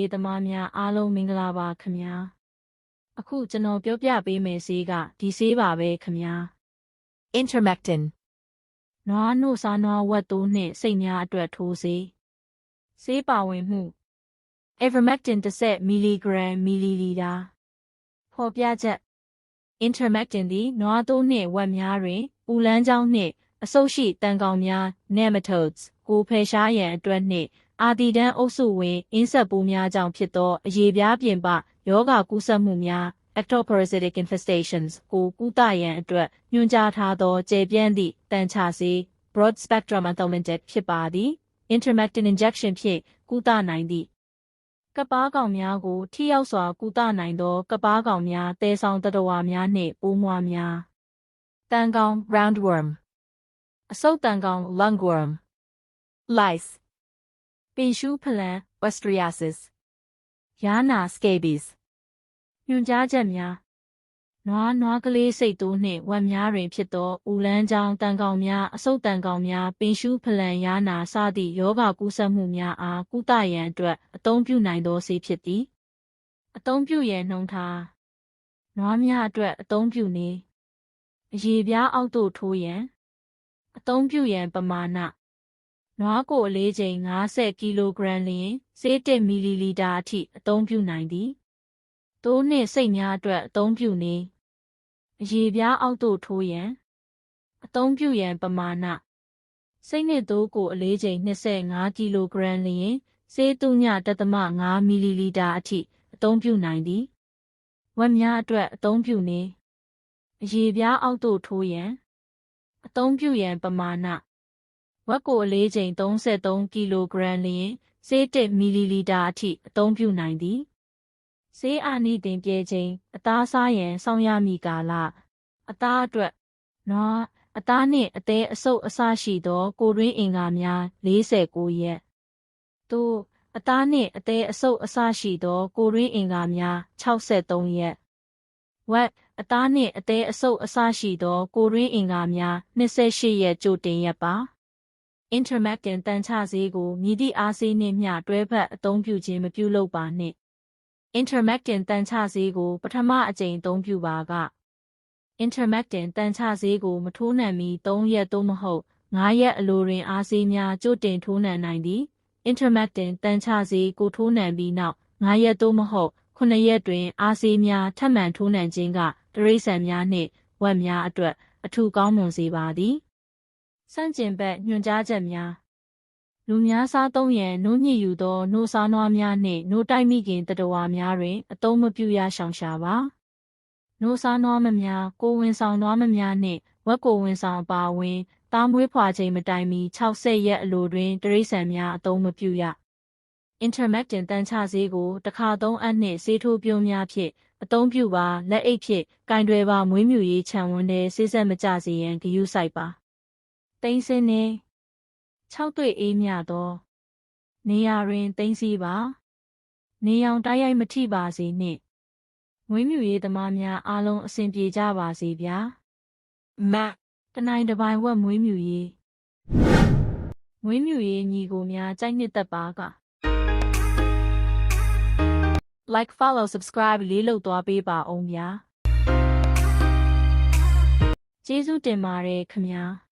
ရေးသမားများအားလုံးမင်္ဂလာပါခင်ဗျာအခုကျွန်တော်ပြောပြပေးမယ်ဆေးကဒီဆေးပါပဲခင်ဗျာ Intermectin နွားနို့စားနွားဝက်သိုးနှင့်စိတ်များအတွက်ထိုးဆေးပါဝင်မှု Ivermectin 10 mg မီလီလီတာဖော်ပြချက် Intermectin သည်နွားသိုးနှင့်ဝက်များတွင်ပူလန်းကြောင်းနှင့်အဆုတ်ရှိတန်ကောင်များ nematodes ကိုဖယ်ရှားရန်အတွက်နှင့်အာတီဒန်းအုပ်စုဝင်အင်းဆက်ပိုးများကြောင့်ဖြစ်သောအရေပြားပြင်ပရောဂါကူးစက်မှုများ ectoparasitic infestations ကိုကုသရန်အတွက်ညွှန်ကြားထားသောကျယ်ပြန့်သည့်တန်ချဆေး broad spectrum anthelmintic ဖြစ်ပါသည် Intermectin injection ဖြင့်ကုသနိုင်သည့်ကပ်ပါးကောင်များကိုထိရောက်စွာကုသနိုင်သောကပ်ပါးကောင်များသဲဆောင်သတ္တဝါများနှင့်ပိုးမွှားများတန်ကောင် roundworm အဆုတ်တန်ကောင် lungworm lice ပင်ရှူးဖလံ Ostriasis ယားနာ scabies ညွှန်ကြားချက်များနွားကလေးစိတ်သိုးနှင့်ဝက်များတွင်ဖြစ်သောဥလန်းကြောင်းတန်ကောင်များအဆုတ်တန်ကောင်များပင်ရှူးဖလံယားနာစသည့်ရောဂါကူးစက်မှုများအားကုသရန်အတွက်အသုံးပြုနိုင်သောဆေးဖြစ်သည်အသုံးပြုရန်နှုန်းထားနွားများအတွက်အသုံးပြုနေအရေပြားအောက်သို့ထိုးရန်အသုံးပြုရန်ပမာဏနွားကိုအလေးချိန်50ကီလိုဂရမ်လျှင်ဆေး1မီလီလီတာအထိအသုံးပြုနိုင်သည်သိုးနှင့်စိတ်များအတွက်အသုံးပြုနေအရေပြားအောက်သို့ထိုးရန်အသုံးပြုရန်ပမာဏစိတ်နှင့်သိုးကိုအလေးချိန်25ကီလိုဂရမ်လျှင်ဆေး3.5မီလီလီတာအထိအသုံးပြုနိုင်သည်ဝက်များအတွက်အသုံးပြုနေအရေပြားအောက်သို့ထိုးရန်အသုံးပြုရန်ပမာဏဝက်ကိုအလေးချိန်33ကီလိုဂရမ်လျှင်ဆေး1မီလီလီတာအထိအသုံးပြုနိုင်သည်ဆေးအာနိသင်ပြဲချိန်အသားစားရန်စောင့်ရမည့်ကာလအသားအတွက်နွားအသားနှင့်အသေးအဆုပ်အစရှိသောကိုယ်တွင်းအင်္ဂါများ49ရက်သို့အသားနှင့်အသေးအဆုပ်အစရှိသောကိုယ်တွင်းအင်္ဂါများ63ရက်ဝက်အသားနှင့်အသေးအဆုပ်အစရှိသောကိုယ်တွင်းအင်္ဂါများ28ရက်ကြိုတင်ရက်ပါ Intermectin တန်ချဆေးကိုမည်သည့်အားဆေးနှင့်မျှတွဲဖက်အသုံးပြုခြင်းမပြုလုပ်ပါနှင့် Intermectin တန်ချဆေးကိုပထမအကြိမ်အသုံးပြုပါက Intermectin တန်ချဆေးကိုမထိုးနှံမီ3ရက်သို့မဟုတ်5ရက်အလိုတွင်အားဆေးများကြိုတင်ထိုးနှံနိုင်သည် Intermectin တန်ချဆေးကိုထိုးနှံပြီးနောက်5ရက်သို့မဟုတ်9ရက်တွင်အားဆေးများထပ်မံထိုးနှံခြင်းကတိရစ္ဆာန်များနှင့်ဝက်များအတွက်အထူးကောင်းမွန်စေပါသည်ဆန့်ကျင်ဘက်ညွှန်ကြားချက်များလူများစားသုံးရန်နို့ညစ်ယူသောနို့စားနွားများနှင့်နို့တိုက်မိခင်သတ္တဝါများတွင်အသုံးမပြုရရှောင်ရှားပါနို့စားနွားမများကိုယ်ဝန်ဆောင်နွားမများနှင့်ဝက်ကိုယ်ဝန်ဆောင်အပါအဝင်သားမွေးဖွာချိန်မတိုင်မီ60ရက်အလိုတွင်တိရစ္ဆာန်များအသုံးမပြုရ Intermectin တန်ချဆေးကိုတစ်ခါသုံးအပ်နှင့်ဆေးထိုးပြုံးများဖြင့်အသုံးပြုပါလက်အိတ်ဖြင့်ကင်တွယ်ပါမွေးမြူရေးခြံဝန်းထဲဆေးဆက်မကျစေရန်ဂရုစိုက်ပါတိမ်စင်းနှင့်6တွေ့အေးမြသောနေရာတွင်သိမ်းဆည်းပါနေရောင်တိုက်ရိုက်မထိပါစေနှင့်မွေးမြူရေးသမားများအားလုံးအဆင်ပြေကြပါစေဗျာ Mac တနိုင်တစ်ပိုင်ဝက်မွေးမြူရေးညီကိုများကြိုက်နှစ်သက်ပါက like follow subscribe လေးလုပ်သွားပေးပါအောင်ဗျာကျေးဇူးတင်ပါတယ်ခင်ဗျာ